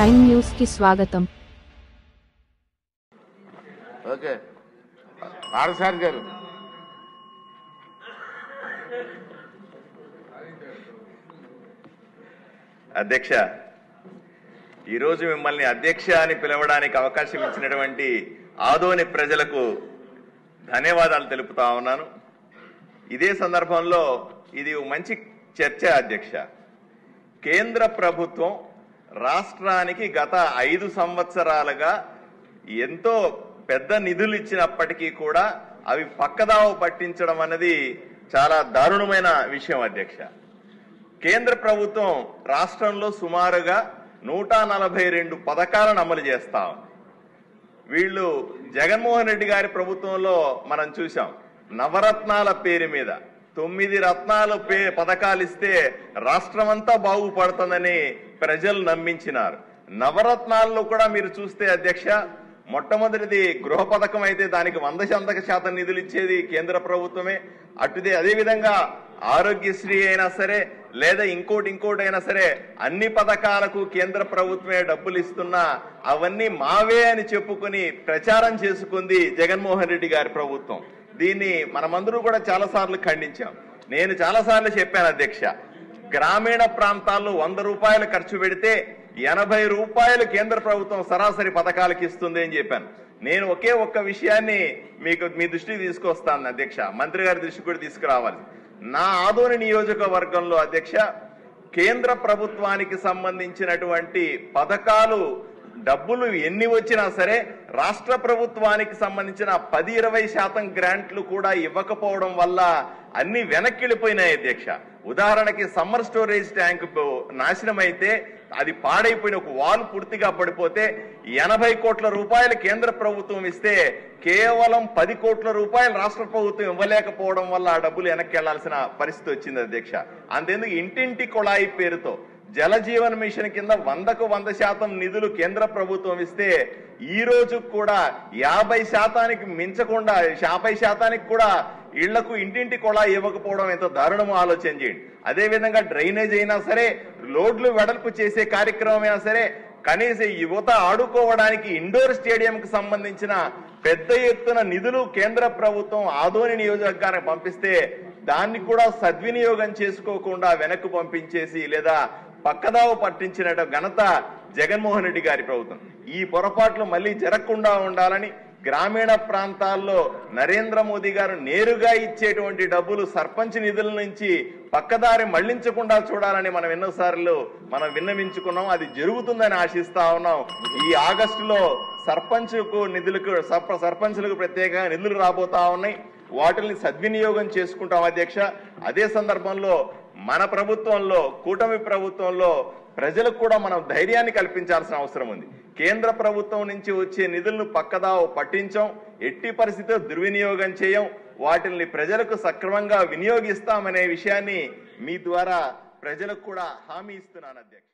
Prime news కి స్వాగతం. Okay పారసార్ గారు అధ్యక్ష, ఈరోజు మిమ్మల్ని అధ్యక్ష అని పిలవడానికి అవకాశం ఇచ్చినటువంటి ఆదోని ప్రజలకు ధన్యవాదాలు తెలుపుతా ఉన్నాను. ఇదే సందర్భంలో ఇది మంచి చర్చ అధ్యక్ష. కేంద్ర ప్రభుత్వం రాష్ట్రానికి గత 5 సంవత్సరాలుగా ఎంతో పెద్ద నిధులు ఇచ్చినప్పటికీ కూడా అవి పక్కదావ పట్టించడం అనేది చాలా దారుణమైన విషయం అధ్యక్ష. కేంద్ర ప్రభుత్వం రాష్ట్రంలో సుమారుగా 142 పథకాలను అమలు చేస్తాం. వీళ్ళు జగన్మోహన్ రెడ్డి గారి ప్రభుత్వంలో మనం చూసాం, నవరత్నాల పేరు మీద 9 రత్నాలు పథకాలు ఇస్తే రాష్ట్రమంతా బాగుపడుతుందని ప్రజలు నమ్మించినారు. నవరత్నాల్లో కూడా మీరు చూస్తే అధ్యక్ష, మొట్టమొదటిది గృహ పథకం అయితే దానికి 100% నిధులు ఇచ్చేది కేంద్ర ప్రభుత్వమే. అదేవిధంగా ఆరోగ్యశ్రీ అయినా సరే లేదా ఇంకోటి అయినా సరే అన్ని పథకాలకు కేంద్ర ప్రభుత్వమే డబ్బులు ఇస్తున్నా అవన్నీ మావే అని చెప్పుకుని ప్రచారం చేసుకుంది జగన్మోహన్ రెడ్డి గారి ప్రభుత్వం. దీన్ని మనమందరూ కూడా చాలాసార్లు ఖండించాం. నేను చాలాసార్లు చెప్పాను అధ్యక్ష, గ్రామీణ ప్రాంతాల్లో 100 రూపాయలు ఖర్చు పెడితే 80 రూపాయలు కేంద్ర ప్రభుత్వం సరాసరి పథకాలకు ఇస్తుంది అని చెప్పాను. నేను ఒక్క విషయాన్ని మీ దృష్టికి తీసుకొస్తాను అధ్యక్ష, మంత్రి గారి దృష్టికి కూడా తీసుకురావాలి. నా ఆదోని నియోజకవర్గంలో అధ్యక్ష, కేంద్ర ప్రభుత్వానికి సంబంధించినటువంటి పథకాలు డబ్బులు ఎన్ని వచ్చినా సరే రాష్ట్ర ప్రభుత్వానికి సంబంధించిన 10-20% గ్రాంట్లు కూడా ఇవ్వకపోవడం వల్ల అన్ని వెనక్కిళ్ళిపోయినాయి అధ్యక్ష. ఉదాహరణకి సమ్మర్ స్టోరేజ్ ట్యాంక్ నాశనం అయితే అది పాడైపోయిన ఒక వాల్ పూర్తిగా పడిపోతే 80 కోట్ల రూపాయలు కేంద్ర ప్రభుత్వం ఇస్తే కేవలం 10 కోట్ల రూపాయలు రాష్ట్ర ప్రభుత్వం ఇవ్వలేకపోవడం వల్ల ఆ డబ్బులు వెనక్కి వెళ్లాల్సిన పరిస్థితి వచ్చింది అధ్యక్ష. అంతేందుకు ఇంటింటి కొళాయి పేరుతో జల జీవన్ మిషన్ కింద 100కు 100% నిధులు కేంద్ర ప్రభుత్వం ఇస్తే ఈ రోజు కూడా 50% మించకుండా 50% కూడా ఇళ్లకు ఇంటింటి కొళాయి ఇవ్వకపోవడం ఎంత దారుణమో ఆలోచన చేయండి. అదేవిధంగా డ్రైనేజ్ అయినా సరే, రోడ్లు వెడల్పు చేసే కార్యక్రమం అయినా సరే, కనీసం యువత ఆడుకోవడానికి ఇండోర్ స్టేడియంకి సంబంధించిన పెద్ద ఎత్తున నిధులు కేంద్ర ప్రభుత్వం ఆదోని నియోజకవర్గానికి పంపిస్తే దాన్ని కూడా సద్వినియోగం చేసుకోకుండా వెనక్కు పంపించేసి లేదా పక్కదావ పట్టించిన ఘనత జగన్మోహన్ రెడ్డి గారి ప్రభుత్వం. ఈ పొరపాట్లు మళ్ళీ జరగకుండా ఉండాలని గ్రామీణ ప్రాంతాల్లో నరేంద్ర మోదీ గారు నేరుగా ఇచ్చేటువంటి డబ్బులు సర్పంచ్ నిధుల నుంచి పక్కదారి మళ్లించకుండా చూడాలని మనం ఎన్నోసార్లు విన్నవించుకున్నాం. అది జరుగుతుందని ఆశిస్తా ఉన్నాం. ఈ ఆగస్టులో సర్పంచులకు ప్రత్యేకంగా నిధులు రాబోతా ఉన్నాయి. వాటిని సద్వినియోగం చేసుకుంటాం అధ్యక్ష. అదే సందర్భంలో మన ప్రభుత్వంలో, కూటమి ప్రభుత్వంలో ప్రజలకు కూడా మనం ధైర్యాన్ని కల్పించాల్సిన అవసరం ఉంది. కేంద్ర ప్రభుత్వం నుంచి వచ్చే నిధులను పక్కదావ పట్టించాం, ఎట్టి పరిస్థితిలో దుర్వినియోగం చేయం, వాటిని ప్రజలకు సక్రమంగా వినియోగిస్తామనే విషయాన్ని మీ ద్వారా ప్రజలకు కూడా హామీ ఇస్తున్నాను అధ్యక్ష.